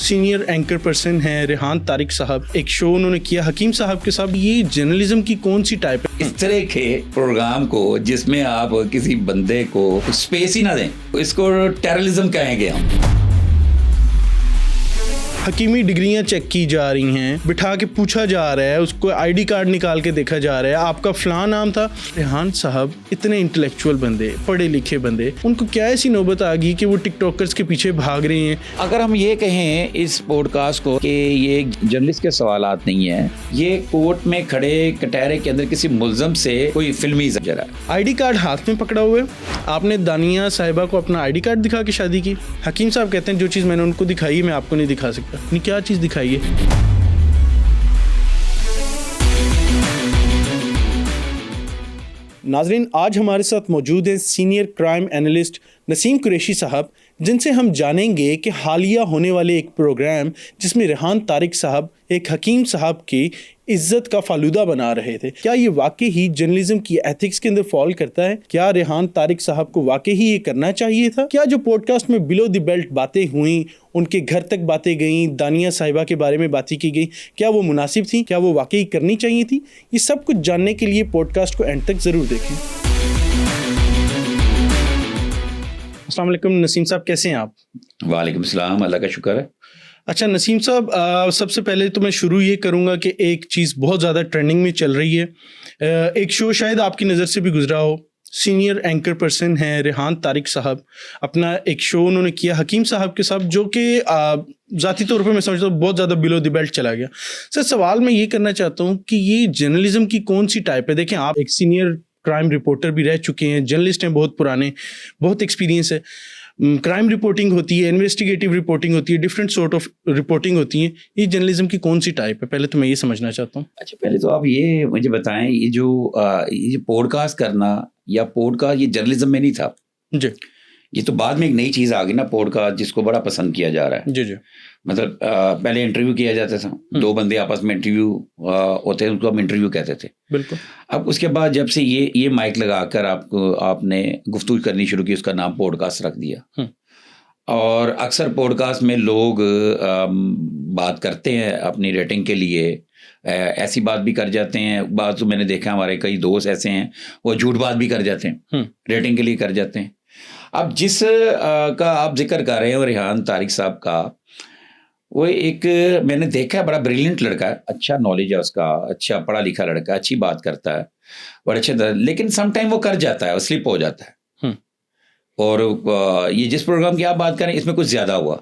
Senior anchor person हैं रेहान तारिक साहब, एक शो उन्होंने किया हकीम साहब के साथ। ये जर्नलिज्म की कौन सी टाइप है? इस तरह के प्रोग्राम को जिसमें आप किसी बंदे को स्पेस ही ना दें, इसको टेररिज्म कहेंगे हम। हकीमी डिग्रियां चेक की जा रही हैं, बिठा के पूछा जा रहा है, उसको आईडी कार्ड निकाल के देखा जा रहा है, आपका फलां नाम था। रेहान साहब इतने इंटेलेक्चुअल बंदे, पढ़े लिखे बंदे, उनको क्या ऐसी नौबत आ गई कि वो टिकटॉकर्स के पीछे भाग रहे हैं? अगर हम ये कहें इस पॉडकास्ट को कि ये जर्नलिस्ट के सवालात नहीं है, ये कोर्ट में खड़े कटहरे के अंदर किसी मुल्ज़म से कोई फिल्मी जरा। आईडी कार्ड हाथ में पकड़ा हुए, आपने दानिया साहिबा को अपना आईडी कार्ड दिखा के शादी की। हकीम साहब कहते हैं जो चीज़ मैंने उनको दिखाई है मैं आपको नहीं दिखा सकता। नहीं, क्या चीज़ दिखाई है? नाजरीन, आज हमारे साथ मौजूद हैं senior crime analyst Naseem Qureshi साहब, जिनसे हम जानेंगे कि हालिया होने वाले एक प्रोग्राम जिसमें रेहान तारिक साहब एक हकीम साहब की इज्जत का फालूदा बना रहे थे, क्या ये वाकई ही जर्नलिज्म की एथिक्स के अंदर फॉल करता है? क्या रेहान तारिक साहब को वाकई ही ये करना चाहिए था? क्या जो पॉडकास्ट में बिलो द बेल्ट बातें हुई, उनके घर तक बातें गई, दानिया साहिबा के बारे में बातें की गई, क्या वो मुनासिब थी? क्या वो वाकई करनी चाहिए थी? ये सब कुछ जानने के लिए पॉडकास्ट को एंड तक ज़रूर देखें। अस्सलाम वालेकुम नसीम साहब, कैसे हैं आप? वालेकुम सलाम, अल्लाह का शुक्र है। अच्छा नसीम साहब, सबसे पहले तो मैं शुरू ये करूँगा कि एक चीज़ बहुत ज़्यादा ट्रेंडिंग में चल रही है। एक शो शायद आपकी नज़र से भी गुजरा हो, सीनियर एंकर पर्सन हैं रेहान तारिक साहब, अपना एक शो उन्होंने किया हकीम साहब के साथ, जो कि ज़ाती तौर पे मैं समझता हूँ बहुत ज़्यादा बिलो द बेल्ट चला गया। सर, सवाल मैं ये करना चाहता हूँ कि ये जर्नलिज्म की कौन सी टाइप है? देखें, आप एक सीनियर क्राइम रिपोर्टर भी रह चुके हैं, जर्नलिस्ट हैं बहुत पुराने, बहुत एक्सपीरियंस है। क्राइम रिपोर्टिंग होती है, इन्वेस्टिगेटिव रिपोर्टिंग होती है, डिफरेंट सॉर्ट ऑफ रिपोर्टिंग होती है। ये जर्नलिज्म की कौन सी टाइप है? पहले तो मैं ये समझना चाहता हूँ। अच्छा, पहले तो आप ये मुझे बताएं, ये जो पॉडकास्ट करना या पॉडकास्ट, ये जर्नलिज्म में नहीं था जी। ये तो बाद में एक नई चीज़ आ गई ना, पॉडकास्ट, जिसको बड़ा पसंद किया जा रहा है। जी जी। मतलब पहले इंटरव्यू किया जाता था, दो बंदे आपस में इंटरव्यू होते हैं, उनको हम इंटरव्यू कहते थे। बिल्कुल। अब उसके बाद जब से ये माइक लगाकर आपने गुफ्तगू करनी शुरू की, उसका नाम पॉडकास्ट रख दिया। और अक्सर पॉडकास्ट में लोग बात करते हैं अपनी रेटिंग के लिए, ऐसी बात भी कर जाते हैं। बात तो मैंने देखा, हमारे कई दोस्त ऐसे हैं वो झूठ बात भी कर जाते हैं, रेटिंग के लिए कर जाते हैं। अब जिस का आप जिक्र कर रहे हैं रेहान तारिक साहब का, वो एक मैंने देखा है, बड़ा ब्रिलियंट लड़का है, अच्छा नॉलेज है उसका, अच्छा पढ़ा लिखा लड़का, अच्छी बात करता है और अच्छे तरह, लेकिन समटाइम वो कर जाता है, वो स्लिप हो जाता है। और ये जिस प्रोग्राम की आप बात करें, इसमें कुछ ज़्यादा हुआ।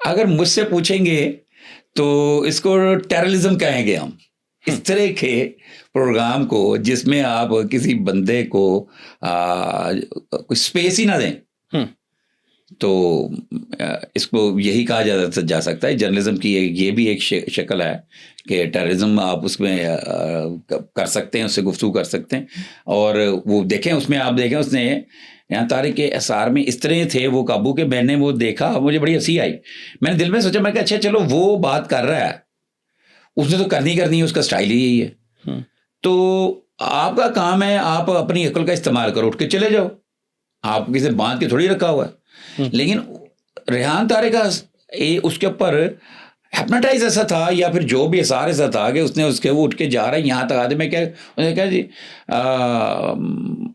अगर मुझसे पूछेंगे तो इसको टेररिज्म कहेंगे हम। इस तरह के प्रोग्राम को जिसमें आप किसी बंदे को कुछ स्पेस ही ना दें, तो इसको यही कहा जा सकता है। जर्नलिज्म की ये भी एक शक्ल है कि टेररिज्म आप उसमें कर सकते हैं, उससे गुफ्तगू कर सकते हैं। और वो देखें, उसमें आप देखें, उसने यहाँ तारिक के असार में इस तरह थे, वो काबू के मैंने वो देखा, मुझे बड़ी हंसी आई। मैंने दिल में सोचा, मैं अच्छा चलो वो बात कर रहा है, उसने तो करनी है, उसका स्टाइल ही यही है। तो आपका काम है, आप अपनी अक्ल का इस्तेमाल करो, उठ के चले जाओ, आप किसी बांध के थोड़ी रखा हुआ है। लेकिन रेहान तारिक का उसके ऊपर हिप्नोटाइज ऐसा था, या फिर जो भी असर ऐसा था कि उसने उसके वो उठ के जा रहा है यहाँ तक आते। मैं क्या जी,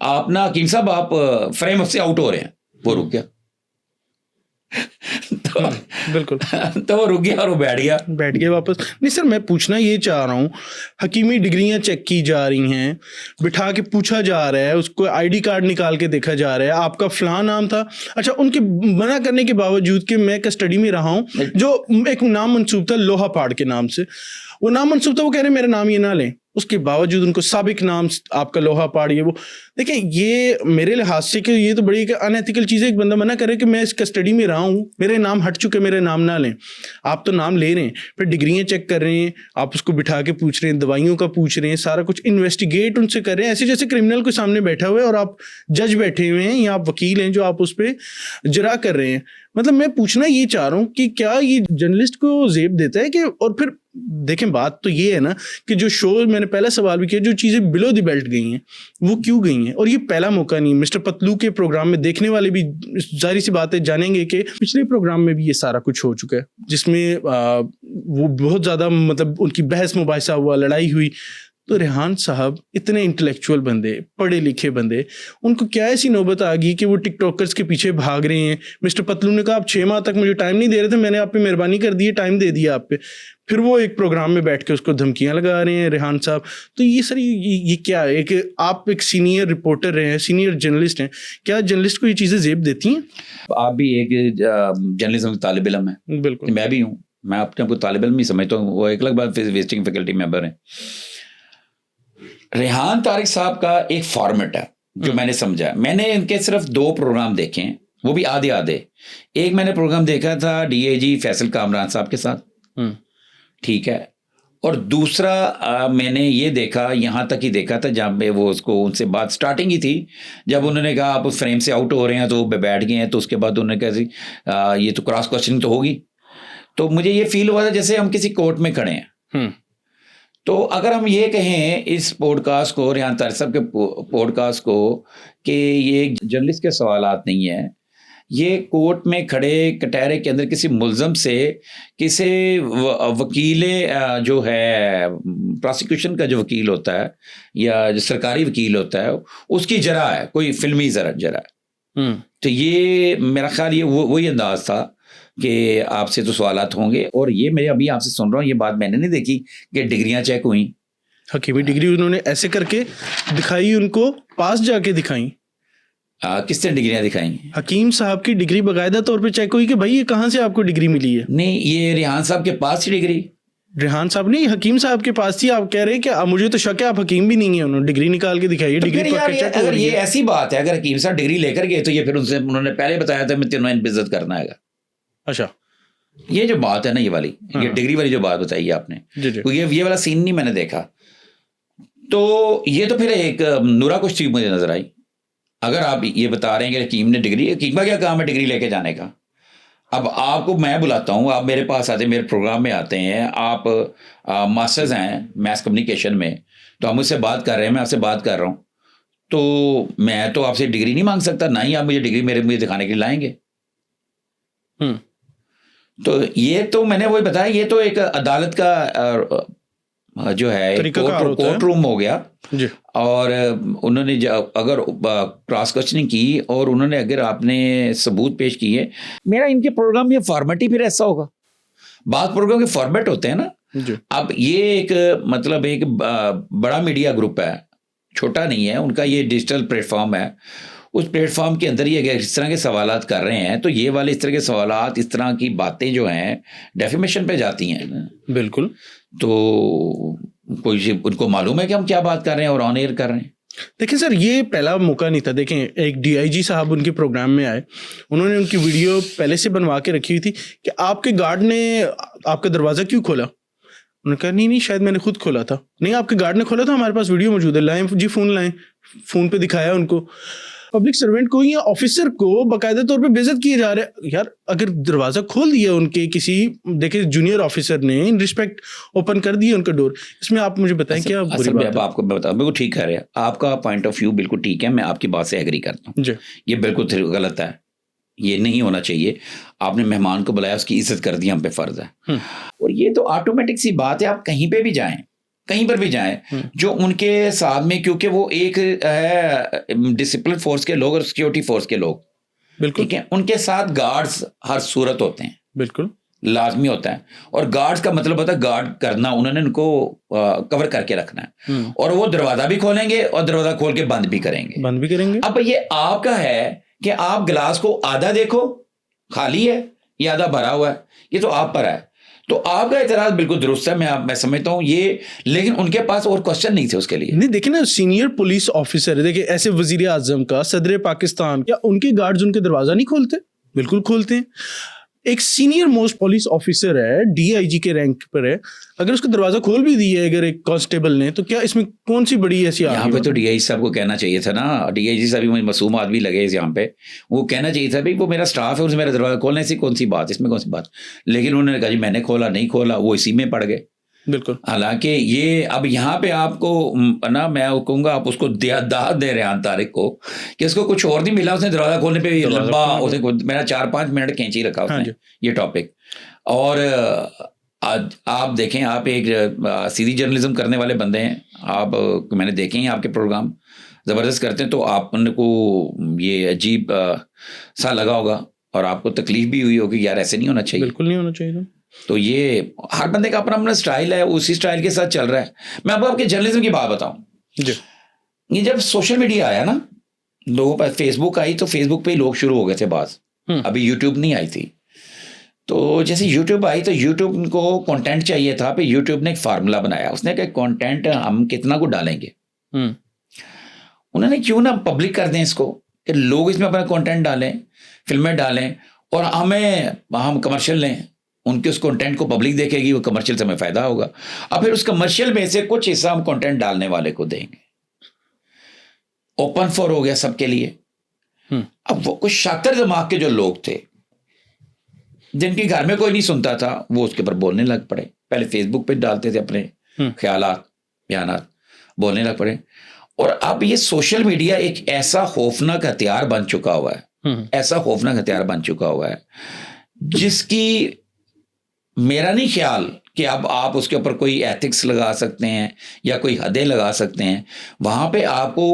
आप ना हकीम साहब, आप फ्रेम से आउट हो रहे हैं। वो रुक गया तो बिल्कुल तो वो रुक गया और वो बैठ गया वापस। नहीं सर, मैं पूछना ये चाह रहा हूँ, हकीमी डिग्रियां चेक की जा रही हैं, बिठा के पूछा जा रहा है, उसको आईडी कार्ड निकाल के देखा जा रहा है, आपका फलां नाम था। अच्छा, उनके मना करने के बावजूद कि मैं कस्टडी में रहा हूँ, जो एक नाम मंसूब था लोहा पहाड़ के नाम से, वो नाम मंसूब था, वो कह रहे मेरा नाम ये ना लें, उसके बावजूद उनको साबिक नाम आपका लोहा पहाड़ ये वो। देखिए, ये मेरे लिहाज से कि ये तो बड़ी अनएथिकल चीज़ है। एक बंदा मना करे कि मैं इस कस्टडी में रहा हूँ, मेरे नाम हट चुके, मेरे नाम ना लें। आप तो नाम ले रहे हैं, फिर डिग्रियाँ चेक कर रहे हैं, आप उसको बिठा के पूछ रहे हैं, दवाइयों का पूछ रहे हैं, सारा कुछ इन्वेस्टिगेट उनसे कर रहे हैं, ऐसे जैसे क्रिमिनल को सामने बैठा हुआ है और आप जज बैठे हुए हैं या आप वकील हैं जो आप उस पर जरा कर रहे हैं। मतलब मैं पूछना ये चाह रहा हूँ कि क्या ये जर्नलिस्ट को जेब देता है कि, और फिर देखें बात तो ये है ना कि जो शो, मैंने पहला सवाल भी किया, जो चीज़ें बिलो द बेल्ट गई हैं वो क्यों गई हैं, और ये पहला मौका नहीं। मिस्टर पतलू के प्रोग्राम में देखने वाले भी जारी सी बात है जानेंगे कि पिछले प्रोग्राम में भी ये सारा कुछ हो चुका है, जिसमें वो बहुत ज़्यादा मतलब उनकी बहस मुबाहिसा हुआ, लड़ाई हुई। तो रेहान साहब इतने इंटेलेक्चुअल बंदे, पढ़े लिखे बंदे, उनको क्या ऐसी नौबत आ गई कि वो टिकटॉकर्स के पीछे भाग रहे हैं। मिस्टर पतलू ने कहा आप 6 माह तक मुझे टाइम नहीं दे रहे थे, मैंने आप पे मेहरबानी कर दी, टाइम दे दिया आप पे। फिर वो एक प्रोग्राम में बैठ के उसको धमकियां लगा रहे हैं रेहान साहब। तो ये सर ये क्या है? आप एक सीनियर रिपोर्टर रहे हैं, सीनियर जर्नलिस्ट हैं, क्या जर्नलिस्ट को ये चीज़ें जेब देती हैं? आप भी एक जर्नलिज्म के तालिब इल्म है, बिल्कुल मैं भी हूँ, मैं अपने आपको तालिब इल्म ही समझता हूँ, वो एक अलग बात विजिटिंग फैकल्टी मेंबर है। रेहान तारिक साहब का एक फॉर्मेट है जो मैंने समझा, मैंने इनके सिर्फ 2 प्रोग्राम देखे हैं, वो भी आधे आधे। एक मैंने प्रोग्राम देखा था डीआईजी फैसल कामरान साहब के साथ, ठीक है, और दूसरा मैंने ये देखा, यहाँ तक ही देखा था जहाँ पे वो उसको उनसे बात स्टार्टिंग ही थी, जब उन्होंने कहा आप उस फ्रेम से आउट हो रहे हैं, तो वो बैठ गए हैं, तो उसके बाद उन्होंने कहा ये तो क्रॉस क्वेश्चनिंग तो होगी। तो मुझे ये फील हुआ था जैसे हम किसी कोर्ट में खड़े हैं। तो अगर हम ये कहें इस पॉडकास्ट को, रेहान तारिक साहब के पॉडकास्ट को, कि ये जर्नलिस्ट के सवालात नहीं है, ये कोर्ट में खड़े कटहरे के अंदर किसी मुल्ज़म से, किसी वकील जो है प्रोसिक्यूशन का जो वकील होता है या जो सरकारी वकील होता है उसकी जरा है, कोई फिल्मी जरा है। तो ये मेरा ख्याल ये वही अंदाज था कि आपसे तो सवालात होंगे। और ये मैं अभी आपसे सुन रहा हूँ, ये बात मैंने नहीं देखी कि डिग्रियां चेक हुई। हकीमी डिग्री उन्होंने ऐसे करके दिखाई, उनको पास जाके दिखाई। किसने डिग्रियां दिखाई? हकीम साहब की डिग्री बाकायदा तौर पे चेक हुई कि भाई ये कहाँ से आपको डिग्री मिली है। नहीं, ये रेहान साहब के पास थी डिग्री। रेहान साहब नहीं, हकीम साहब के पास थी। आप कह रहे हैं कि मुझे तो शक है आप हकीम भी नहीं है, उन्होंने डिग्री निकाल के दिखाई है। तो डिग्री अगर ये ऐसी बात है, अगर हकीम साहब डिग्री लेकर गए तो ये फिर उन्होंने पहले बताया था मैं तेनों बेइज्जत करना है। अच्छा, ये जो बात है ना, ये वाली ये डिग्री वाली जो बात बताई है आपने, तो ये वाला सीन नहीं मैंने देखा। तो ये तो फिर एक नूरा कुश्ती मुझे नजर आई। अगर आप ये बता रहे हैं कि हकीम ने डिग्री, हकीम का क्या काम है डिग्री लेके जाने का? अब आपको मैं बुलाता हूँ, आप मेरे पास आते हैं, मेरे प्रोग्राम में आते हैं, आप मास्टर्स हैं मैस कम्युनिकेशन में, तो आप मुझसे बात कर रहे हैं, मैं आपसे बात कर रहा हूँ, तो मैं तो आपसे डिग्री नहीं मांग सकता, ना ही आप मुझे डिग्री मुझे दिखाने के लिए लाएंगे। तो ये तो मैंने वही बताया, ये तो एक अदालत का जो है कोर्ट रूम हो गया जी। और उन्होंने अगर क्रॉस क्वेश्चनिंग की और उन्होंने अगर आपने सबूत पेश किए, मेरा इनके प्रोग्राम में फॉर्मेट ही फिर ऐसा होगा। बात प्रोग्राम के फॉर्मेट होते हैं ना जी। अब ये एक मतलब एक बड़ा मीडिया ग्रुप है, छोटा नहीं है, उनका ये डिजिटल प्लेटफॉर्म है, उस प्लेटफॉर्म के अंदर ये अगर इस तरह के सवालात कर रहे हैं तो ये वाले इस तरह के सवालात, इस तरह की बातें जो हैं डेफिमेशन पे जाती हैं। बिल्कुल। तो कोई उनको मालूम है कि हम क्या बात कर रहे हैं और ऑन एयर कर रहे हैं। देखिए सर, ये पहला मौका नहीं था। देखें, एक डीआईजी साहब उनके प्रोग्राम में आए, उन्होंने उनकी वीडियो पहले से बनवा के रखी हुई थी कि आपके गार्ड ने आपका दरवाज़ा क्यों खोला। उन्होंने कहा नहीं शायद मैंने खुद खोला था। नहीं, आपके गार्ड ने खोला था, हमारे पास वीडियो मौजूद है, लाएं जी, फ़ोन लाएं। फ़ोन पे दिखाया उनको। पब्लिक सर्वेंट को या ऑफिसर को बाकायदा तौर पे बेइज्जत किए जा रहे हैं। यार अगर दरवाजा खोल दिया उनके किसी देखिए जूनियर ऑफिसर ने, इन रिस्पेक्ट ओपन कर दिया उनका डोर, इसमें आप मुझे बताएं क्या बुरी बात है? आपको बताऊं, बिल्कुल ठीक कह रहे हैं, आपका पॉइंट ऑफ व्यू बिल्कुल ठीक है, मैं आपकी बात से एग्री करता हूँ। ये बिल्कुल गलत है, ये नहीं होना चाहिए। आपने मेहमान को बुलाया, उसकी इज्जत कर दी, हम पे फर्ज है। और ये तो ऑटोमेटिक सी बात है, आप कहीं पे भी जाएं, कहीं पर भी जाएं, जो उनके साथ में, क्योंकि वो एक है डिसिप्लिन फोर्स के लोग और सिक्योरिटी फोर्स के लोग, बिल्कुल ठीक है, उनके साथ गार्ड्स हर सूरत होते हैं, बिल्कुल लाजमी होता है। और गार्ड्स का मतलब होता है गार्ड करना, उन्होंने उनको कवर करके रखना है, और वो दरवाजा भी खोलेंगे और दरवाजा खोल के बंद भी करेंगे। अब ये आपका है कि आप गिलास को आधा देखो खाली है या आधा भरा हुआ है, ये तो आप पर है। तो आपका एतराज बिल्कुल दुरुस्त है, मैं समझता हूँ ये, लेकिन उनके पास और क्वेश्चन नहीं थे उसके लिए। नहीं, देखिए ना, सीनियर पुलिस ऑफिसर है, देखिए ऐसे वजीर आजम का, सदर पाकिस्तान, क्या उनके गार्ड्स उनके दरवाजा नहीं खोलते? बिल्कुल खोलते हैं। एक सीनियर मोस्ट पुलिस ऑफिसर है, डीआईजी के रैंक पर है, अगर उसका दरवाजा खोल भी दिया अगर एक कांस्टेबल ने, तो क्या इसमें कौन सी बड़ी ऐसी? यहाँ पे तो डीआईजी साहब को कहना चाहिए था ना, डीआईजी साहब भी मुझे मासूम आदमी लगे इस यहाँ पे, वो कहना चाहिए था भाई वो मेरा स्टाफ है, उसने मेरा दरवाजा खोलने से कौन सी बात, इसमें कौन सी बात। लेकिन उन्होंने कहा जी मैंने खोला, नहीं खोला, वो इसी में पड़ गए। बिल्कुल। हालांकि ये अब यहाँ पे आपको ना मैं कहूँगा आप उसको दाद दे रहे हैं तारिक को कि इसको कुछ और नहीं मिला, उसने दरवाजा खोलने पे लंबा उसने मेरा 4-5 मिनट खींची रखा उसने ये टॉपिक। और आज आप देखें, आप एक सीधी जर्नलिज्म करने वाले बंदे हैं आप, मैंने देखे हैं आपके प्रोग्राम ज़बरदस्त करते हैं, तो आपको ये अजीब सा लगा होगा और आपको तकलीफ भी हुई होगी, यार ऐसे नहीं होना चाहिए। बिल्कुल नहीं होना चाहिए। तो ये हर बंदे का अपना अपना स्टाइल है, उसी स्टाइल के साथ चल रहा है। मैं आपको आपके जर्नलिज्म की बात बताऊं, ये जब सोशल मीडिया आया ना, लोगों पर फेसबुक आई तो फेसबुक पे ही लोग शुरू हो गए थे बात, अभी यूट्यूब नहीं आई थी। तो जैसे यूट्यूब आई तो यूट्यूब को कंटेंट चाहिए था, पे यूट्यूब ने एक फार्मूला बनाया, उसने कहा कंटेंट हम कितना को डालेंगे। उन्होंने क्यों ना पब्लिक कर दें इसको कि लोग इसमें अपना कंटेंट डालें, फिल्में डालें और हम कमर्शियल लें, उनके उस कंटेंट को पब्लिक देखेगी, वो कमर्शियल से हमें फायदा होगा। अब फिर उस कमर्शियल में से कुछ हिस्सा हम कंटेंट डालने वाले को देंगे। ओपन फॉर हो गया सबके लिए। अब वो कुछ शातिर दिमाग के जो लोग थे जिनके घर में कोई नहीं सुनता था, वो उसके ऊपर बोलने लग पड़े। पहले फेसबुक पे डालते थे अपने ख्यालात बयानात, बोलने लग पड़े। और अब ये सोशल मीडिया एक ऐसा खौफनाक हथियार बन चुका हुआ है, ऐसा खौफनाक हथियार बन चुका हुआ है जिसकी मेरा नहीं ख्याल कि अब आप उसके ऊपर कोई एथिक्स लगा सकते हैं या कोई हदें लगा सकते हैं। वहाँ पे आपको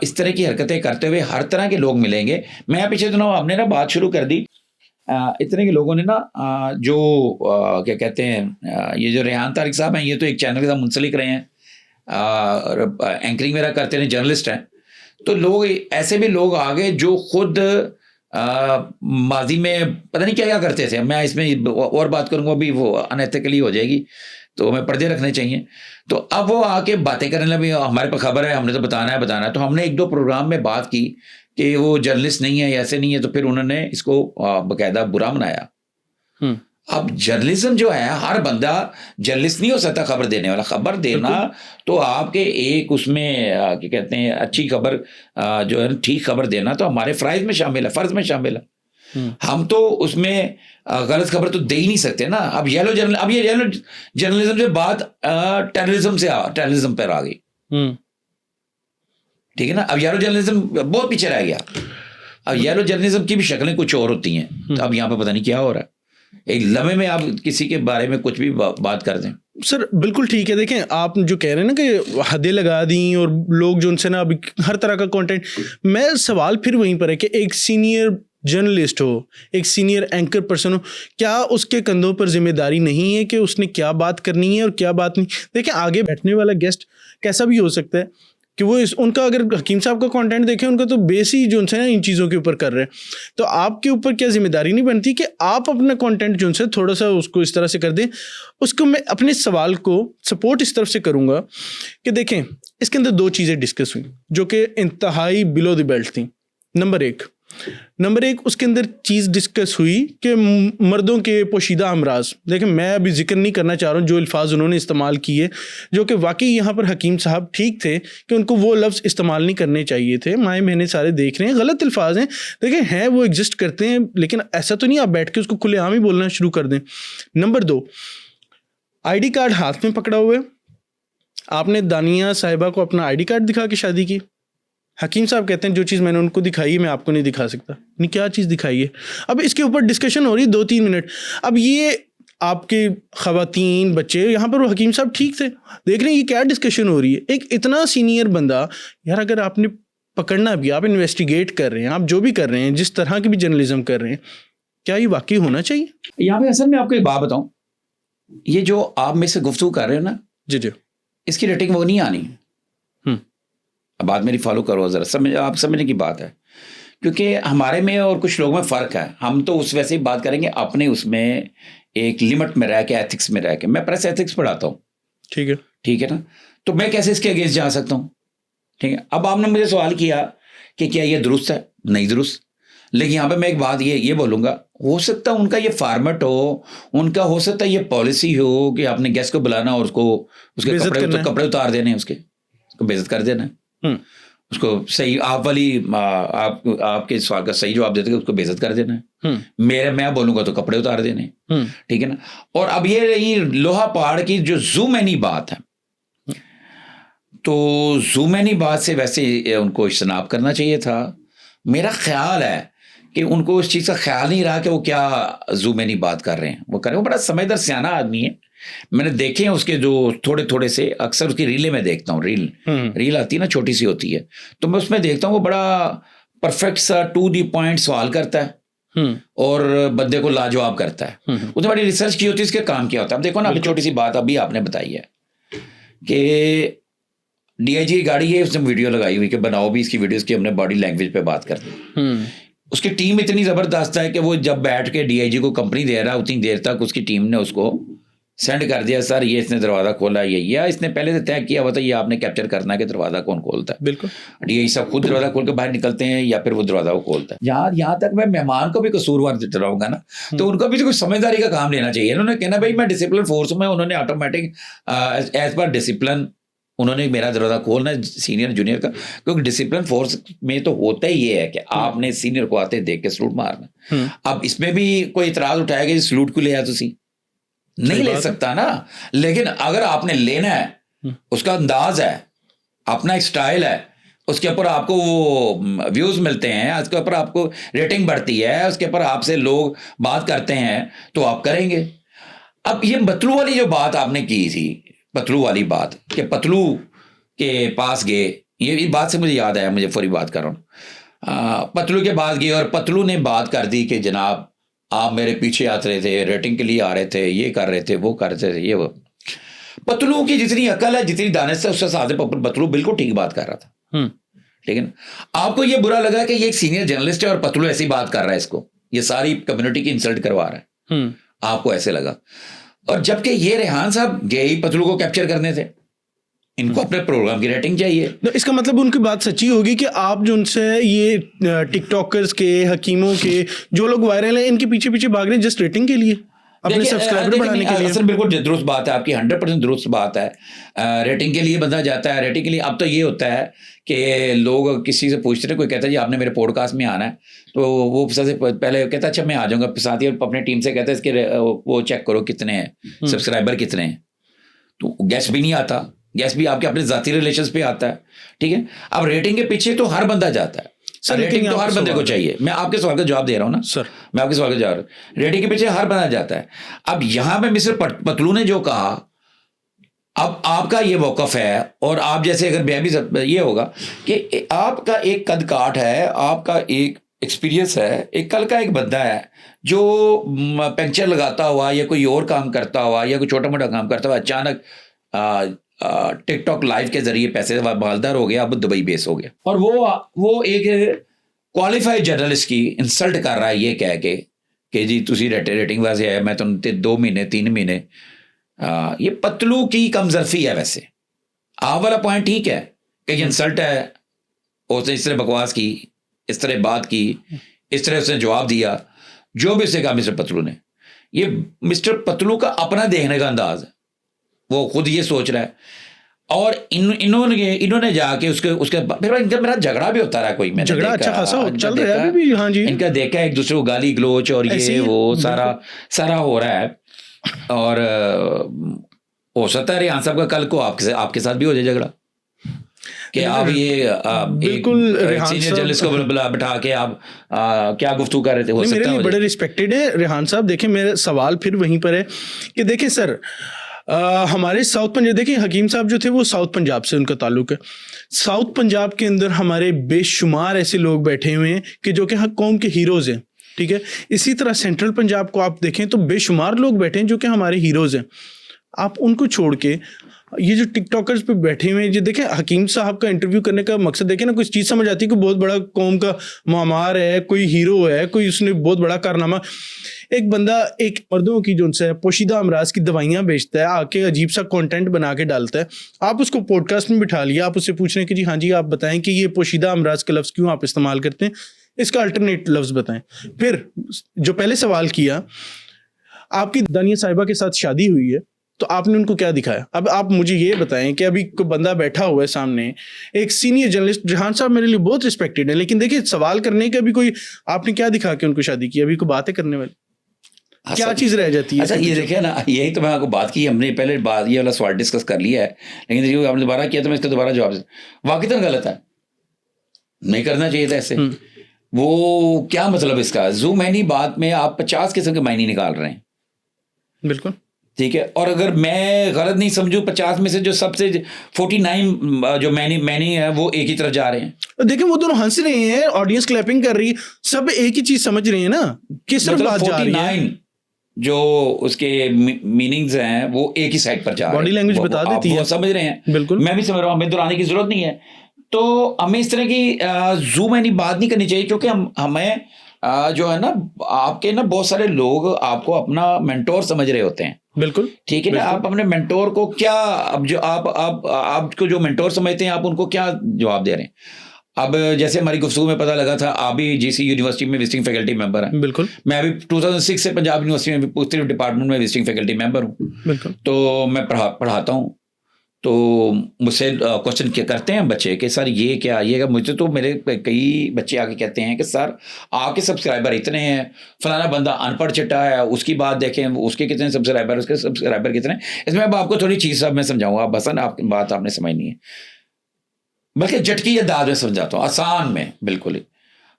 इस तरह की हरकतें करते हुए हर तरह के लोग मिलेंगे। मैं पिछले दिनों हमने ना बात शुरू कर दी, इतने के लोगों ने ना जो क्या कहते हैं, ये जो रेहान तारिक साहब हैं, ये तो एक चैनल के साथ मुंसलिक रहे हैं, एंकरिंग वगैरह करते हैं, जर्नलिस्ट हैं। तो लोग ऐसे भी लोग आ गए जो खुद माजी में पता नहीं क्या क्या करते थे। मैं इसमें और बात करूंगा, अभी वो अनएथिकली हो जाएगी, तो हमें पर्दे रखने चाहिए। तो अब वो आके बातें करने लगे, हमारे पास खबर है, हमने तो बताना है। तो हमने 1-2 प्रोग्राम में बात की कि वो जर्नलिस्ट नहीं है, ऐसे नहीं है, तो फिर उन्होंने इसको बाकायदा बुरा मनाया। अब जर्नलिज्म जो है, हर बंदा जर्नलिस्ट नहीं हो सकता खबर देने वाला। खबर देना तो आपके एक उसमें क्या कहते हैं, अच्छी खबर जो है, ठीक खबर देना तो हमारे फ़राइज़ में शामिल है, फ़र्ज में शामिल है। हम तो उसमें गलत खबर तो दे ही नहीं सकते ना। अब ये येलो जर्नलिज्म से बात टेररिज्म पर आ गई, ठीक है ना। अब येलो जर्नलिज्म बहुत पीछे रह गया। अब येलो जर्नलिज्म की भी शक्लें कुछ और होती हैं। तो अब यहाँ पे पता नहीं क्या हो रहा है, एक लम्हे में आप किसी के बारे में कुछ भी बात कर दें। सर बिल्कुल ठीक है। देखें, आप जो कह रहे हैं ना कि हदें लगा दी और लोग जो उनसे ना अभी हर तरह का कंटेंट, मैं सवाल फिर वहीं पर है कि एक सीनियर जर्नलिस्ट हो, एक सीनियर एंकर पर्सन हो, क्या उसके कंधों पर जिम्मेदारी नहीं है कि उसने क्या बात करनी है और क्या बात नहीं। देखें, आगे बैठने वाला गेस्ट कैसा भी हो सकता है कि वो उनका अगर हकीम साहब का कंटेंट देखें, उनका तो बेस ही जो उनसे ना इन चीज़ों के ऊपर कर रहे हैं, तो आपके ऊपर क्या जिम्मेदारी नहीं बनती कि आप अपना कंटेंट जो उनसे थोड़ा सा उसको इस तरह से कर दें। उसको मैं अपने सवाल को सपोर्ट इस तरफ से करूँगा कि देखें, इसके अंदर 2 चीज़ें डिस्कस हुई जो कि इंतहाई बिलो द बेल्ट थी। नंबर एक उसके अंदर चीज़ डिस्कस हुई कि मर्दों के पोशीदा अमराज। देखें, मैं अभी जिक्र नहीं करना चाह रहा हूँ जो अल्फाज उन्होंने इस्तेमाल किए, जो कि वाकई यहाँ पर हकीम साहब ठीक थे कि उनको वो लफ्ज़ इस्तेमाल नहीं करने चाहिए थे। माएँ बहनें सारे देख रहे हैं, गलत अल्फाज हैं, देखें हैं वो एग्जिस्ट करते हैं, लेकिन ऐसा तो नहीं आप बैठ के उसको खुलेआम ही बोलना शुरू कर दें। नंबर 2, ID कार्ड हाथ में पकड़ा हुआ है, आपने दानिया साहिबा को अपना ID कार्ड दिखा के शादी की। हकीम साहब कहते हैं जो चीज़ मैंने उनको दिखाई है मैं आपको नहीं दिखा सकता। नहीं, क्या चीज़ दिखाई है? अब इसके ऊपर डिस्कशन हो रही है 2-3 मिनट। अब ये आपके ख़वातीन बच्चे यहाँ पर, वो हकीम साहब ठीक थे, देख रहे हैं ये क्या डिस्कशन हो रही है। एक इतना सीनियर बंदा, यार अगर आपने पकड़ना भी, आप इन्वेस्टिगेट कर रहे हैं, आप जो भी कर रहे हैं, जिस तरह की भी जर्नलिज्म कर रहे हैं, क्या ये वाकई होना चाहिए? यहाँ पे असल में आपको एक बात बताऊँ, ये जो आप में से गुफ्तगू कर रहे हो ना, जी, इसकी रेटिंग वो नहीं आनी। अब बात मेरी फॉलो करो ज़रा, आप समझने की बात है, क्योंकि हमारे में और कुछ लोगों में फ़र्क है। हम तो उस वैसे ही बात करेंगे अपने उसमें एक लिमिट में रह के, एथिक्स में रह के। मैं प्रेस एथिक्स पढ़ाता हूँ, ठीक है ना, तो मैं कैसे इसके अगेंस्ट जा सकता हूँ? ठीक है। अब आपने मुझे सवाल किया कि क्या ये दुरुस्त है, नहीं दुरुस्त, लेकिन यहाँ पे मैं एक बात ये बोलूँगा, हो सकता है उनका ये फार्मेट हो, उनका हो सकता है ये पॉलिसी हो कि आपने गेस्ट को बुलाना और उसको उसके कपड़े उतार देने, उसको बेइज्जत कर देना है। उसको सही आप वाली आपके सवाल का सही जवाब देते उसको बेइज्जत कर देना है। मैं बोलूंगा तो कपड़े उतार देने, ठीक है ना। और अब ये रही लोहा पहाड़ की जो जूम एनी बात है, तो जूम एनी बात से वैसे उनको इज्तनाब करना चाहिए था। मेरा ख्याल है कि उनको उस चीज़ का ख्याल नहीं रहा कि वो क्या जूम एनी बात कर रहे हैं। वो कर रहे हैं, वो बड़ा समझदार सियाना आदमी है। मैंने देखे हैं उसके जो थोड़े थोड़े से, अक्सर उसकी रीलें में देखता हूँ, रील आती है ना, छोटी सी होती है, तो मैं उसमें देखता हूँ वो बड़ा परफेक्ट सा टू दी पॉइंट सवाल करता है और बंदे को लाजवाब करता है। उसने बड़ी रिसर्च की होती है, इसके काम किया होता है। अब देखो ना, अभी छोटी सी बात अभी आपने बताई है कि DIG की गाड़ी है, उसने वीडियो लगाई हुई कि बनाओ भी इसकी वीडियोस की, हमने बॉडी लैंग्वेज पे बात करते हैं। उसकी टीम इतनी ज़बरदस्त है कि वो जब बैठ के DIG को कंपनी दे रहा है, उतनी देर तक उसकी टीम ने उसको सेंड कर दिया, सर ये इसने दरवाज़ा खोला, ये या इसने पहले से तय किया हुआ था, ये आपने कैप्चर करना है कि दरवाज़ा कौन खोलता है। बिल्कुल DIG साहब खुद दरवाज़ा खोल के बाहर निकलते हैं या फिर वो दरवाज़ा को खोलता है। यहाँ तक मैं मेहमान को भी कसूरवार ठहराऊंगा ना, तो उनको भी तो कुछ समझदारी का काम लेना चाहिए। उन्होंने कहना भाई मैं डिसिप्लिन फोर्स में, उन्होंने ऑटोमेटिक एज पर डिसिप्लिन उन्होंने मेरा दरवाज़ा खोलना है सीनियर जूनियर का, क्योंकि डिसिप्लिन फोर्स में तो होता ही ये है कि आपने सीनियर को आते देख के सलूट मारना। अब इसमें भी कोई इतराज उठाएगा कि सलूट क्यों लिया तुसी, नहीं ले सकता ना। लेकिन अगर आपने लेना है, उसका अंदाज है, अपना एक स्टाइल है, उसके ऊपर आपको वो व्यूज मिलते हैं, उसके ऊपर आपको रेटिंग बढ़ती है, उसके ऊपर आपसे लोग बात करते हैं, तो आप करेंगे। अब ये पतलू वाली जो बात आपने की थी, पतलू वाली बात कि पतलू के पास गए, ये बात से मुझे याद आया, मुझे फौरी बात कर रहा हूँ। पतलू के पास गए और पतलू ने बात कर दी कि जनाब आप मेरे पीछे आते रहे थे, रेटिंग के लिए आ रहे थे, ये कर रहे थे, वो कर रहे थे, ये वो। पतलू की जितनी अकल है, जितनी दानिश है, उसके साथ पतलू बिल्कुल ठीक बात कर रहा था। लेकिन आपको ये बुरा लगा कि ये एक सीनियर जर्नलिस्ट है और पतलू ऐसी बात कर रहा है, इसको ये सारी कम्युनिटी की इंसल्ट करवा रहा है, आपको ऐसे लगा। और जबकि ये रेहान साहब गए ही पतलू को कैप्चर करने थे, इनको अपने प्रोग्राम की रेटिंग चाहिए। तो इसका मतलब उनकी बात सच्ची होगी कि आप जो उनसे ये टिकटॉकर्स के, हकीमों के जो लोग वायरल हैं, इनके पीछे पीछे भाग रहे हैं जस्ट रेटिंग के लिए, अपने सब्सक्राइबर बढ़ाने के लिए। सर बिल्कुल दुरुस्त बात है आपकी, 100% दुरुस्त बात है। रेटिंग के लिए बंदा जाता है, रेटिंग के लिए। अब तो ये होता है कि लोग किसी से पूछते हैं, कोई कहता है जी आपने मेरे पॉडकास्ट में आना है, तो वो सबसे पहले कहता है अच्छा मैं आ जाऊँगा, साथ ही अपने टीम से कहता है इसके वो चेक करो कितने हैं सब्सक्राइबर, कितने हैं। तो गेस्ट भी नहीं आता, गेस्ट भी आपके अपने ज़ाती रिलेशंस पे आता है, ठीक है। अब रेटिंग के पीछे तो हर बंदा जाता है, सर रेटिंग तो हर बंदे को चाहिए। मैं आपके सवाल का जवाब दे रहा हूँ ना सर, मैं आपके सवाल का जवाब, रेटिंग के पीछे हर बंदा जाता है। अब यहाँ पे मिस्टर पतलू ने जो कहा, अब आपका ये मौकफ है, और आप जैसे अगर मैं भी ये होगा कि आपका एक कद काठ है, आपका एक एक्सपीरियंस है, एक कल का एक बंदा है जो पंक्चर लगाता हुआ या कोई और काम करता हुआ या कोई छोटा मोटा काम करता हुआ अचानक टिकटॉक लाइव के जरिए पैसे मालदार हो गया, अब दुबई बेस हो गया, और वो एक क्वालिफाइड जर्नलिस्ट की इंसल्ट कर रहा है ये कह के कि जी तुसी रेटिंग वास्ते आया, मैं तुम 2 महीने 3 महीने। ये पतलू की कमजरफी है। वैसे आप वाला पॉइंट ठीक है कि ये इंसल्ट है, उसने इस तरह बकवास की, इस तरह बात की, इस तरह उसने जवाब दिया, जो भी उसने कहा मिस्टर पतलू ने। ये मिस्टर पतलू का अपना देखने का अंदाज है, वो खुद ये सोच रहा है। और इन्होंने जाके उसके फिर इनका मेरा झगड़ा भी होता रहा, कोई मैंने झगड़ा अच्छा खासा चल रहा है अभी भी। हाँ जी, इनका देखा एक दूसरे को गाली गलोच और ये वो सारा हो रहा है। और हो सकता है रेहान साहब का कल को आपके साथ भी हो जाए झगड़ा कि आप ये बिल्कुल सीनियर जर्नलिस्ट को बिठा के आप क्या गुफ्तगू कर रहे थे। हो सकता है मेरे लिए बड़े रिस्पेक्टेड है रेहान साहब। देखिए मेरा सवाल फिर वहीं पर है कि देखिए सर, हमारे साउथ पंजाब, देखिए हकीम साहब जो थे वो साउथ पंजाब से उनका ताल्लुक है। साउथ पंजाब के अंदर हमारे बेशुमार ऐसे लोग बैठे हुए हैं कि जो कि हर कौम के हीरोज़ हैं, ठीक है। इसी तरह सेंट्रल पंजाब को आप देखें तो बेशुमार लोग बैठे हैं जो कि हमारे हीरोज़ हैं। आप उनको छोड़ के ये जो टिकटॉकर्स पे बैठे हुए हैं, जो देखें हकीम साहब का इंटरव्यू करने का मकसद देखें ना, कुछ चीज़ समझ आती है कि बहुत बड़ा कौम का मामार है, कोई हीरो है, कोई उसने बहुत बड़ा कारनामा। एक बंदा एक मर्दों की जो उनसे पोशीदा अमराज की दवाइयाँ बेचता है, आके अजीब सा कंटेंट बना के डालता है। आप उसको पॉडकास्ट में बिठा लिया, आप उससे पूछ रहे हैं कि जी हाँ जी आप बताएं कि ये पोशीदा अमराज का लफ्ज़ क्यों आप इस्तेमाल करते हैं, इसका अल्टरनेट लफ्ज़ बताएं। फिर जो पहले सवाल किया, आपकी दानिया साहिबा के साथ शादी हुई है, तो आपने उनको क्या दिखाया? अब आप मुझे ये बताएं कि अभी कोई बंदा बैठा हुआ है सामने, एक सीनियर जर्नलिस्ट, जहान साहब मेरे लिए बहुत रिस्पेक्टेड है, लेकिन देखिए सवाल करने का भी कोई, आपने क्या दिखा के उनको शादी की? अभी कोई बातें करने वाली क्या चीज रह जाती है? अच्छा ये देखिए ना, यही तो मैं आपको बात की, हमने पहले बात ये वाला सवाल डिस्कस कर लिया है, लेकिन देखिए आपने दोबारा किया तो मैं इसका दोबारा जवाब वाकई गलत है, नहीं करना चाहिए था ऐसे। वो क्या मतलब इसका, जो मैनी बात में आप 50 किस्म के मायने निकाल रहे हैं। बिल्कुल ठीक है, और अगर मैं गलत नहीं समझूं 50 में से जो सबसे 49 जो मैनी है वो एक ही तरफ जा रहे हैं। देखिए वो दोनों हंस रहे हैं, ऑडियंस क्लैपिंग कर रही है, सब एक ही चीज समझ रहे हैं ना, किस तरफ बात जा रही है। जो उसके मीनिंग्स हैं वो एक ही साइड पर जा रहे हैं, बॉडी लैंग्वेज बता देती है, समझ रहे हैं। बिल्कुल मैं भी समझ रहा हूँ, हमें दोहराने की जरूरत नहीं है। तो हमें इस तरह की जूम यानी बात नहीं करनी चाहिए, क्योंकि हमें जो है ना, आपके ना बहुत सारे लोग आपको अपना मेंटोर समझ रहे होते हैं। बिल्कुल ठीक है ना, आप अपने मेंटोर को क्या, अब जो आपको जो मेंटोर समझते हैं, आप उनको क्या जवाब दे रहे हैं? अब जैसे हमारी गुफ्तगू में पता लगा था, आप भी जीसी यूनिवर्सिटी में विजिटिंग फैकल्टी मेंबर हैं। बिल्कुल। मैं भी 2006 से पंजाब यूनिवर्सिटी में पूर्व डिपार्टमेंट में विजिटिंग फैकल्टी मेंबर हूँ। बिल्कुल। तो मैं पढ़ाता हूँ, तो मुझसे क्वेश्चन करते हैं बच्चे कि सर ये क्या, ये क्या। मुझे तो मेरे कई बच्चे आके कहते हैं कि सर आपके सब्सक्राइबर इतने हैं, फलाना बंदा अनपढ़ चिट्टा है, उसकी बात देखें, उसके कितने सब्सक्राइबर, उसके सब्सक्राइबर कितने। इसमें अब आपको थोड़ी चीज़ सब मैं समझाऊंगा, आप बस ना आपकी बात आपने समझनी है, बल्कि झटकी या दाद में समझाता हूँ, आसान में बिल्कुल ही।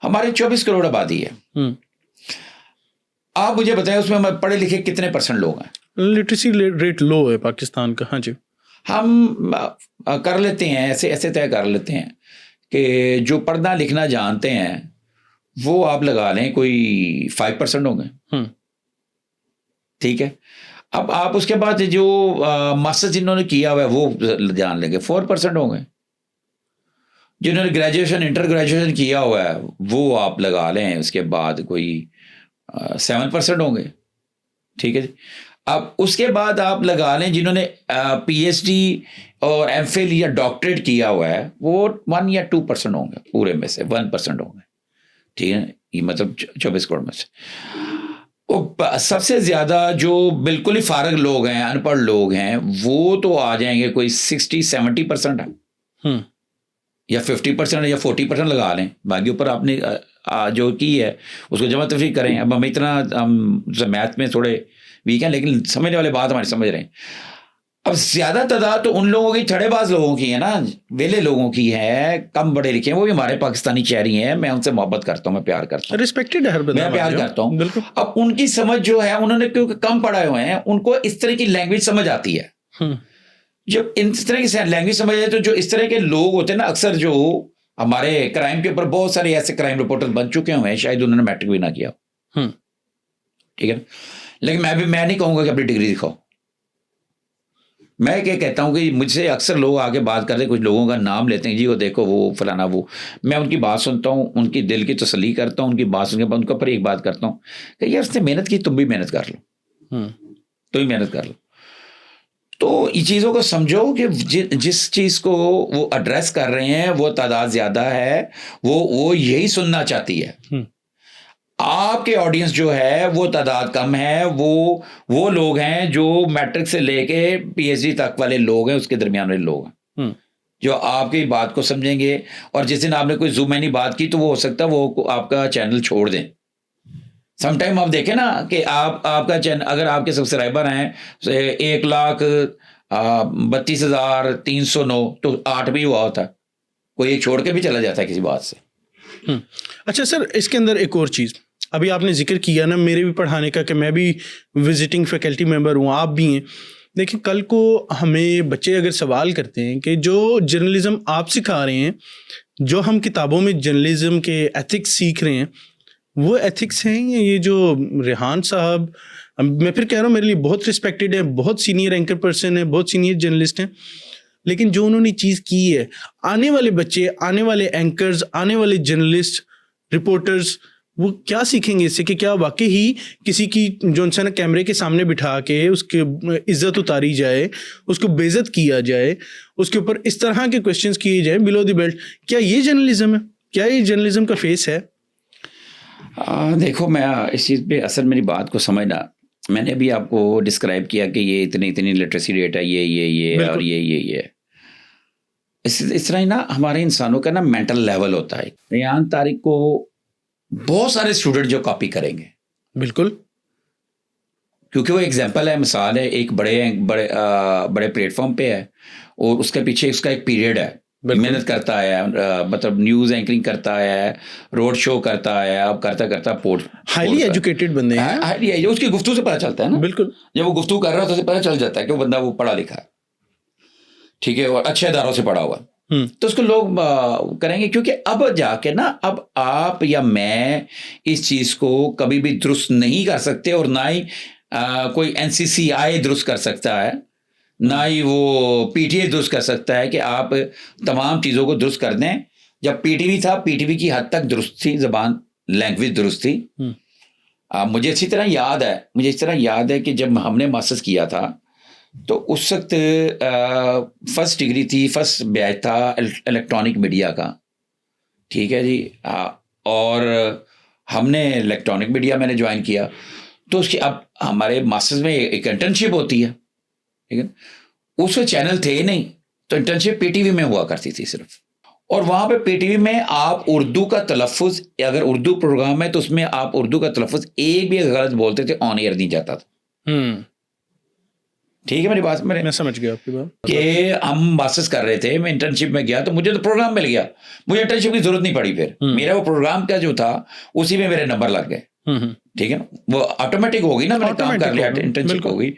हमारे 24 करोड़ आबादी है, आप मुझे बताएं उसमें पढ़े लिखे कितने % लोग हैं? लिटरेसी रेट लो है पाकिस्तान का। हाँ जी, हम कर लेते हैं ऐसे तय कर लेते हैं कि जो पढ़ना लिखना जानते हैं वो आप लगा लें कोई 5% होंगे। ठीक है, अब आप उसके बाद जो मास्टर्स जिन्होंने किया हुआ है वो जान लेंगे 4% होंगे। जिन्होंने ग्रेजुएशन इंटर ग्रेजुएशन किया हुआ है वो आप लगा लें, उसके बाद कोई 7% होंगे। ठीक है जी, अब उसके बाद आप लगा लें जिन्होंने PhD और MPhil या डॉक्टरेट किया हुआ है वो 1 या 2% होंगे, पूरे में से 1% होंगे। ठीक है, ये मतलब 24 करोड़ में से सबसे ज़्यादा जो बिल्कुल ही फारग लोग हैं, अनपढ़ लोग हैं, वो तो आ जाएंगे कोई 60-70% है, या 50% या 40% लगा लें। बाकी ऊपर आपने जो की है उसको जमा तफरीक करें। अब हम इतना मैथ में थोड़े वीक हैं, लेकिन समझने वाले बात हमारी समझ रहे हैं। अब ज़्यादा तादाद तो उन लोगों की, ठड़ेबाज लोगों की है ना, वेले लोगों की है, कम पढ़े लिखे हैं, वो भी हमारे पाकिस्तानी शहरी हैं, मैं उनसे मोहब्बत करता हूँ, मैं प्यार करता हूँ, रिस्पेक्टेड है हर बंदा, मैं प्यार करता हूँ। अब उनकी समझ जो है, उन्होंने क्योंकि कम पढ़े हुए हैं, उनको इस तरह की लैंग्वेज समझ आती है। जब इस तरह की लैंग्वेज समझ आए तो जो इस तरह के लोग होते हैं ना, अक्सर जो हमारे क्राइम के ऊपर बहुत सारे ऐसे क्राइम रिपोर्टर बन चुके हुए हैं, शायद उन्होंने मैट्रिक भी ना किया। ठीक है, लेकिन मैं नहीं कहूँगा कि अपनी डिग्री दिखाओ। मैं क्या कहता हूँ कि मुझसे अक्सर लोग आके बात करते हैं, कुछ लोगों का नाम लेते हैं, जी वो देखो वो फलाना वो। मैं उनकी बात सुनता हूँ, उनकी दिल की तसल्ली करता हूँ, उनकी बात सुनने के बाद उनके ऊपर एक बात करता हूँ कि यार उसने मेहनत की, तुम भी मेहनत कर लो, तुम भी मेहनत कर लो। तो ये चीज़ों को समझो कि जिस चीज़ को वो एड्रेस कर रहे हैं वो तादाद ज़्यादा है, वो यही सुनना चाहती है। आपके ऑडियंस जो है वो तादाद कम है, वो लोग हैं जो मैट्रिक से लेके PhD तक वाले लोग हैं, उसके दरमियान वाले लोग हैं जो आपकी बात को समझेंगे। और जिस दिन आपने कोई ज़ूम यानी बात की तो वो हो सकता है वो आपका चैनल छोड़ दें। समटाइम आप देखें ना कि आपका चैनल, अगर आपके सब्सक्राइबर हैं 1,32,309 तो 8 भी हुआ होता, कोई एक छोड़ के भी चला जाता है किसी बात से। अच्छा सर, इसके अंदर एक और चीज़ अभी आपने जिक्र किया ना, मेरे भी पढ़ाने का, कि मैं भी विजिटिंग फैकल्टी मेंबर हूँ, आप भी हैं। देखिए कल को हमें बच्चे अगर सवाल करते हैं कि जो जर्नलिज्म आप सिखा रहे हैं, जो हम किताबों में जर्नलिज्म के एथिक्स सीख रहे हैं, वो एथिक्स हैं या ये जो रेहान साहब, मैं फिर कह रहा हूँ मेरे लिए बहुत रिस्पेक्टेड है, बहुत सीनियर एंकर पर्सन है, बहुत सीनियर जर्नलिस्ट हैं, लेकिन जो उन्होंने चीज़ की है, आने वाले बच्चे, आने वाले एंकर्स, आने वाले जर्नलिस्ट, रिपोर्टर्स, वो क्या सीखेंगे इससे? कि क्या वाकई ही किसी की जो इंसान कैमरे के सामने बिठा के उसकी इज्जत उतारी जाए, उसको बेइज्जत किया जाए, उसके ऊपर इस तरह के क्वेश्चंस किए जाए बिलो द बेल्ट, क्या ये जर्नलिज्म है? क्या ये जर्नलिज्म का फेस है? देखो, मैं इस चीज़ पे असल मेरी बात को समझना, मैंने भी आपको डिस्क्राइब किया कि ये इतनी लिटरेसी रेट है, ये और ये इस तरह ही ना हमारे इंसानों का ना मेंटल लेवल होता है। रेहान तारिक को बहुत सारे स्टूडेंट जो कॉपी करेंगे, बिल्कुल, क्योंकि वो एग्जाम्पल है, मिसाल है, एक बड़े प्लेटफॉर्म पे है और उसके पीछे उसका एक पीरियड है, मेहनत करता है, मतलब न्यूज़ एंकरिंग करता है, रोड शो करता है, अब करता करता पोर्ट, हाईली एजुकेटेड बंदे हैं, हाईली, उसकी गुफ्तगू से पता चलता है ना, बिल्कुल, जब वो गुफ्तगू कर रहा है तो उसे पता चल जाता है कि वो बंदा वो पढ़ा लिखा है, ठीक है, और अच्छे इदारों से पढ़ा हुआ, तो उसको लोग करेंगे। क्योंकि अब जाके ना, अब आप या मैं इस चीज़ को कभी भी दुरुस्त नहीं कर सकते, और ना ही कोई NCCI दुरुस्त कर सकता है, ना ही वो PTA दुरुस्त कर सकता है कि आप तमाम चीज़ों को दुरुस्त कर दें। जब PTV था, PTV की हद तक दुरुस्त थी, ज़बान लैंग्वेज दुरुस्त थी। मुझे इस तरह याद है कि जब हमने मास्टर्स किया था तो उस वक्त फर्स्ट डिग्री थी, फर्स्ट बैच था इलेक्ट्रॉनिक मीडिया का, ठीक है जी, और हमने इलेक्ट्रॉनिक मीडिया मैंने ज्वाइन किया, तो उसकी अब हमारे मास्टर्स में एक इंटर्नशिप होती है, ठीक है, उसमें चैनल थे नहीं, तो इंटर्नशिप PTV में हुआ करती थी सिर्फ, और वहाँ पे PTV में आप उर्दू का तलफ़ुज़, अगर उर्दू प्रोग्राम है तो उसमें आप उर्दू का तलफ़ुज़ एक भी गलत बोलते थे ऑन एयर नहीं जाता था। ठीक है, मेरी बात, मैं समझ गया आपकी बात कि हम मास्टर्स कर रहे थे, मैं इंटर्नशिप में गया तो मुझे तो प्रोग्राम मिल गया, मुझे इंटर्नशिप की जरूरत नहीं पड़ी, फिर मेरा वो प्रोग्राम का जो था उसी में मेरे नंबर लग गए, ठीक है ना, वो ऑटोमेटिक हो गई ना, मैंने काम कर लिया, इंटर्नशिप हो गई,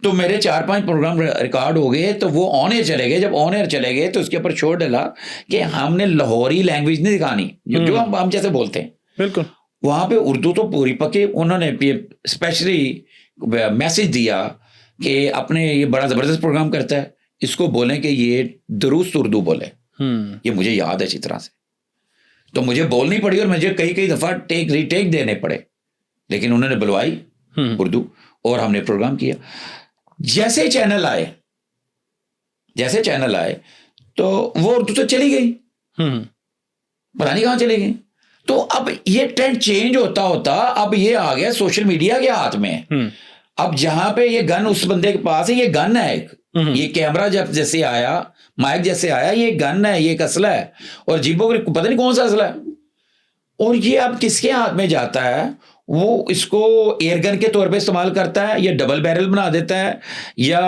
तो मेरे 4-5 प्रोग्राम रिकॉर्ड हो गए, तो वो ऑन एयर चले गए। जब ऑन एयर चले गए तो उसके ऊपर छोड़ डाला कि हमने लाहौरी लैंग्वेज नहीं दिखानी, जो हम जैसे बोलते हैं, बिल्कुल, वहाँ पे उर्दू तो पूरी पक्की, उन्होंने स्पेशली मैसेज दिया कि अपने ये बड़ा ज़बरदस्त प्रोग्राम करता है, इसको बोलें कि ये दुरुस्त उर्दू बोले। ये मुझे याद है अच्छी तरह से, तो मुझे बोलनी पड़ी और मुझे कई दफ़ा रीटेक देने पड़े, लेकिन उन्होंने बुलवाई उर्दू और हमने प्रोग्राम किया। जैसे चैनल आए तो वो उर्दू तो चली गई, पता नहीं कहाँ चली गई। तो अब ये ट्रेंड चेंज होता अब ये आ गया सोशल मीडिया के हाथ में। अब जहां पे ये गन उस बंदे के पास है, ये गन है एक, ये कैमरा जब जैसे आया, माइक जैसे आया, ये गन है, ये एक असला है, और जीबो को पता नहीं कौन सा असला है, और ये अब किसके हाथ में जाता है, वो इसको एयर गन के तौर पे इस्तेमाल करता है, या डबल बैरल बना देता है, या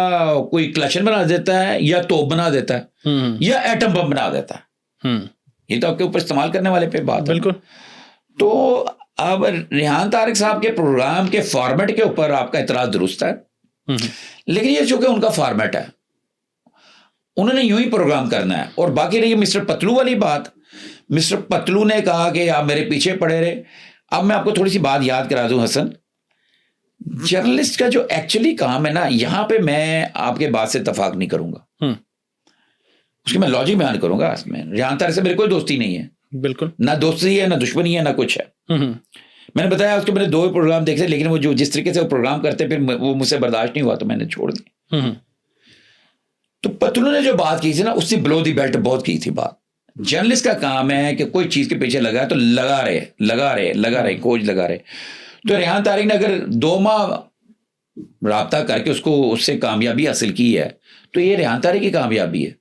कोई क्लशन बना देता है, या तोप बना देता है, या एटम बम बना देता है। ये तो आपके ऊपर इस्तेमाल करने वाले पे बात है, बिल्कुल। तो अब रेहान तारिक साहब के प्रोग्राम के फॉर्मेट के ऊपर आपका इतराज दुरुस्त है, लेकिन ये चूंकि उनका फॉर्मेट है, उन्होंने यूं ही प्रोग्राम करना है। और बाकी रही मिस्टर पतलू वाली बात, मिस्टर पतलू ने कहा कि आप मेरे पीछे पड़े रहे। अब मैं आपको थोड़ी सी बात याद करा दूं हसन, जर्नलिस्ट का जो एक्चुअली काम है ना, यहां पे मैं आपके बात से इत्तेफाक नहीं करूंगा, उसकी मैं लॉजिक बयान करूंगा। इसमें रेहान तारिक से मेरी कोई दोस्ती नहीं है, बिल्कुल, ना दोस्ती है, ना दुश्मनी है, ना कुछ है। मैंने बताया उसके मैंने 2 प्रोग्राम देखे, लेकिन वो जो जिस तरीके से वो प्रोग्राम करते फिर वो मुझसे बर्दाश्त नहीं हुआ, तो मैंने छोड़ दी। तो पतलू ने जो बात की थी ना, उससे बिलो दी बेल्ट बहुत की थी बात। जर्नलिस्ट का काम है कि कोई चीज के पीछे लगा है तो लगा रहे खोज लगा रहे। तो रेहान तारिक ने अगर 2 माह राब्ता करके उससे कामयाबी हासिल की है, तो ये रेहान तारिक की कामयाबी है।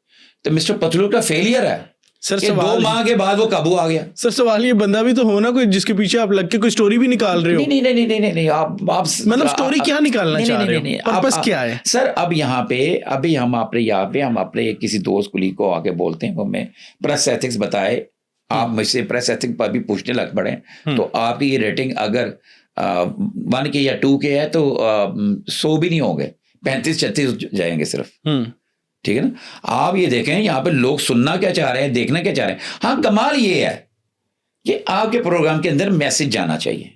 तो मिस्टर पतलू का फेलियर है सर, 2 माह के बाद वो काबू आ गया। सर सवाल ये बंदा भी तो हो ना कोई जिसके पीछे आप लग के कोई स्टोरी भी निकाल रहे हो। नहीं, आप मतलब स्टोरी क्या निकालना चाह रहे हो, पर्पस क्या है सर? अब यहाँ पे अभी हम अपने किसी दोस्त कुली को आके बोलते हैं, वो हमें प्रेस एथिक्स बताए, आप मुझसे प्रेस एथिक्स पर भी पूछने लग पड़े, तो आपकी ये रेटिंग अगर 1 के या 2 के है तो 100 भी नहीं होंगे, 35-36 जाएंगे सिर्फ, ठीक है ना। आप ये देखें यहाँ पे लोग सुनना क्या चाह रहे हैं, देखना क्या चाह रहे हैं। हाँ, कमाल ये है कि आपके प्रोग्राम के अंदर मैसेज जाना चाहिए,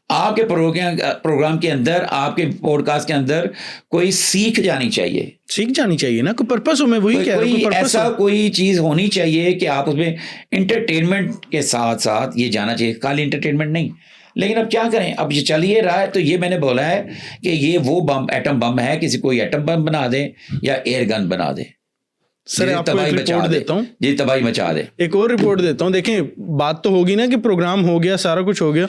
आपके प्रोग्राम के अंदर, आपके पॉडकास्ट के अंदर कोई सीख जानी चाहिए ना, कोई पर्पस हो। मैं वही कह रहा हूं, ऐसा कोई चीज होनी चाहिए कि आप उसमें एंटरटेनमेंट के साथ साथ ये जाना चाहिए, खाली एंटरटेनमेंट नहीं। लेकिन अब क्या करें, अब ये चल ही रहा है, तो ये मैंने बोला है कि ये वो बम, एटम बम है, किसी कोई एटम बम बना दे या एयर गन बना दे, सर आपको एक रिपोर्ट देता हूँ जी, तबाही मचा दे। एक और रिपोर्ट देता हूँ। देखें, बात तो होगी ना कि प्रोग्राम हो गया, सारा कुछ हो गया,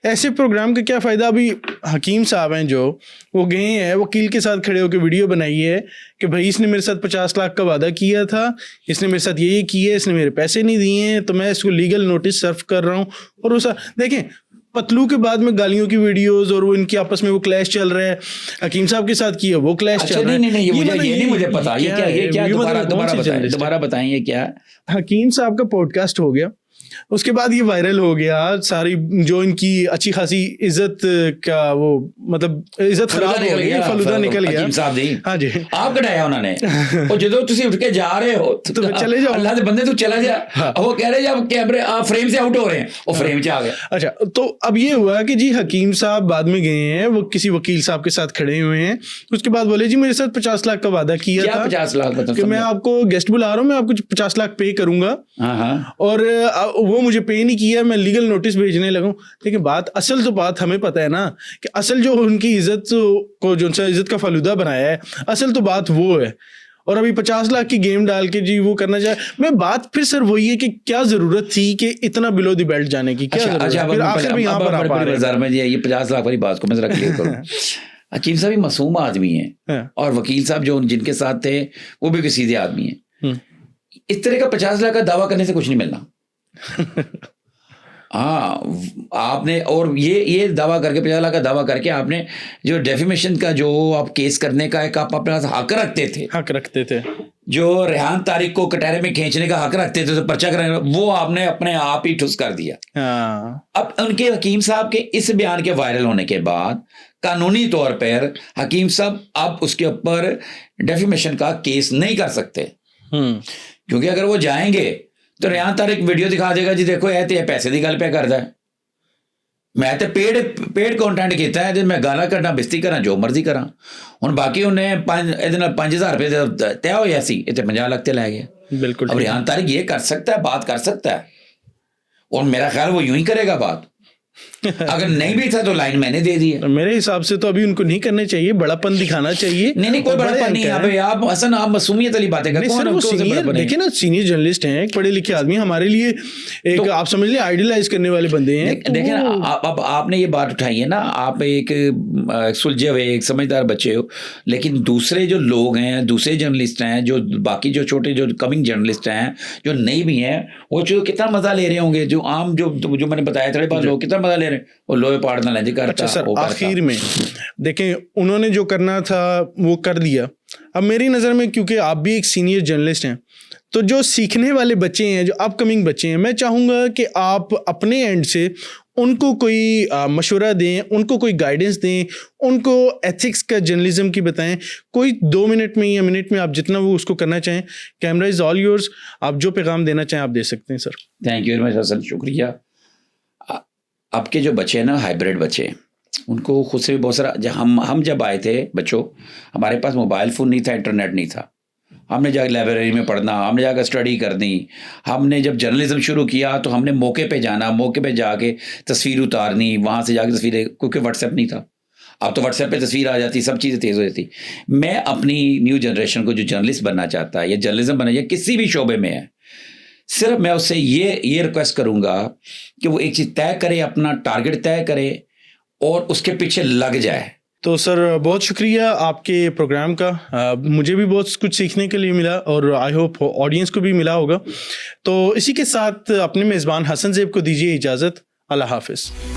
ऐसे प्रोग्राम का क्या फ़ायदा। अभी हकीम साहब हैं जो, वो गए हैं वकील के साथ खड़े होकर वीडियो बनाई है कि भाई इसने मेरे साथ 50 लाख का वादा किया था, इसने मेरे साथ ये किया, इसने मेरे पैसे नहीं दिए हैं, तो मैं इसको लीगल नोटिस सर्व कर रहा हूँ। और वो देखें, पतलू के बाद में गालियों की वीडियोस और वो इनकी आपस में वो क्लैश चल रहा है, हकीम साहब के साथ किया वो क्लैश चल रहा है। नहीं, ये नहीं मुझे पता, ये क्या दोबारा बताएं, ये क्या है? हकीम साहब का पॉडकास्ट हो गया, उसके बाद ये वायरल हो गया, सारी जो इनकी अच्छी खासी इज्जत का वो मतलब इज्जत खराब हो गई, फलूदा निकल गया। हकीम साहब दी, हाँ जी, आप कढ़ाया उन्होंने। और जो तुसी उठ के जा रहे हो तो चले जाओ, अल्लाह के बंदे तू चला जा। वो कह रहे जब कैमरे फ्रेम से आउट हो रहे हैं, वो फ्रेम से आ गया। अच्छा, तो अब ये हुआ कि जी हकीम साहब बाद में गए हैं, वो किसी वकील साहब के साथ खड़े हुए हैं, उसके बाद बोले जी मेरे साथ 50 लाख का वादा किया था, 50 लाख कि मैं आपको गेस्ट बुला रहा हूँ, मैं आपको 50 लाख पे करूंगा, और वो मुझे पे नहीं किया, मैं लीगल नोटिस भेजने लगूं। लेकिन असल तो बात हमें पता है ना कि असल जो उनकी इज्जत को, जो इज्जत का फलूदा बनाया है, असल तो बात वो है। और अभी 50 लाख की गेम डाल के जी वो करना चाहे, मैं बात फिर सर वही है कि क्या जरूरत थी कि इतना बिलो द बेल्ट जाने की, क्या जरूरत? आखिर में यहाँ पर आ पा रहे हैं। ये 50 लाख वाली बात को मैं जरा क्लियर करूं। हकीम साहब भी मासूम आदमी है, और वकील साहब जो जिनके साथ थे वो भी सीधे आदमी है। इस तरह का 50 लाख का दावा करने से कुछ नहीं मिलना। हाँ, आपने और ये दावा करके 50 लाख का दावा करके आपने जो डेफिमेशन का जो आप केस करने का एक आप अपना हक रखते थे, जो रेहान तारिक को कटहरे में खींचने का हक रखते थे, तो पर्चा कराने, वो आपने अपने आप ही ठुस कर दिया। अब उनके हकीम साहब के इस बयान के वायरल होने के बाद कानूनी तौर पर हकीम साहब अब उसके ऊपर डेफिमेशन का केस नहीं कर सकते, क्योंकि अगर वो जाएंगे तो रेहान तारिक वीडियो दिखा देगा जी देखो ये पैसे की गल पे करता है, मैं तो पेड कंटेंट किया है, मैं गाना करना, बिस्ती करा, जो मर्जी करा। हुण बाकी उन्हें 5,000 रुपये तय होया सी, इतने 50 लाख ते लै गया। बिल्कुल, अब रेहान तारिक ये कर सकता है, बात कर सकता है, और मेरा ख्याल वो यूं ही करेगा बात। अगर नहीं भी था तो लाइन मैंने दे दी है। मेरे हिसाब से तो अभी उनको नहीं करने चाहिए, बड़ापन दिखाना चाहिए। नहीं कोई बड़ापन नहीं है आप हसन, आप मासूमियत वाली बातें करते हैं। वो सीनियर, देखिए ना, सीनियर जर्नलिस्ट हैं, एक पढ़े लिखे आदमी, हमारे लिए एक आप समझ लें आइडियलाइज करने वाले बंदे हैं। देखिए ना, अब आपने ये बात उठाई है ना, आप एक सुलझे हुए एक समझदार बच्चे हो, लेकिन दूसरे जो लोग हैं, दूसरे जर्नलिस्ट हैं, जो बाकी जो छोटे जो कमिंग जर्नलिस्ट हैं, जो नहीं भी हैं, वो जो कितना मजा ले रहे होंगे, जो आम जो मैंने बताया थोड़े बहुत लोग कितना मजा ले रहे हैं, वो लोहे पाड़ना लेंगे करता। अच्छा सर, आखिर में देखें, उन्होंने जो करना था वो कर दिया। अब मेरी नज़र में, क्योंकि आप भी एक सीनियर जर्नलिस्ट हैं, तो जो सीखने वाले बच्चे हैं, जो अपकमिंग बच्चे हैं, मैं चाहूँगा कि आप अपने एंड से उनको कोई मशवरा दें, उनको कोई गाइडेंस दें, उनको एथिक्स का, जर्नलिज्म की बताएं। कोई 2 मिनट में या मिनट में आप जितना वो उसको करना चाहें, कैमरा इज़ ऑल योर्स, आप जो पैगाम देना चाहें आप दे सकते हैं sir. Thank you very much Hasan, शुक्रिया। आपके जो बच्चे हैं ना, हाइब्रिड बच्चे, उनको खुद से भी बहुत सारा, हम जब आए थे बच्चों, हमारे पास मोबाइल फ़ोन नहीं था, इंटरनेट नहीं था, हमने जाकर लाइब्रेरी में पढ़ना, हमने जाकर स्टडी करनी। हमने जब जर्नलिज्म शुरू किया तो हमने मौके पे जाना, मौके पे जाके तस्वीर उतारनी, वहाँ से जाके तस्वीरें, क्योंकि व्हाट्सएप नहीं था। अब तो व्हाट्सएप पे तस्वीर आ जाती, सब चीज़ें तेज़ हो जाती। मैं अपनी न्यू जनरेशन को जो जर्नलिस्ट बनना चाहता है या जर्नलिज्म बनना, या किसी भी शोबे में है, सिर्फ मैं उससे ये रिक्वेस्ट करूँगा कि वो एक चीज़ तय करे, अपना टारगेट तय करे और उसके पीछे लग जाए। तो सर बहुत शुक्रिया आपके प्रोग्राम का, मुझे भी बहुत कुछ सीखने के लिए मिला और आई होप ऑडियंस को भी मिला होगा। तो इसी के साथ अपने मेज़बान हसन ज़ेब को दीजिए इजाज़त। अल्लाह हाफ़िज़।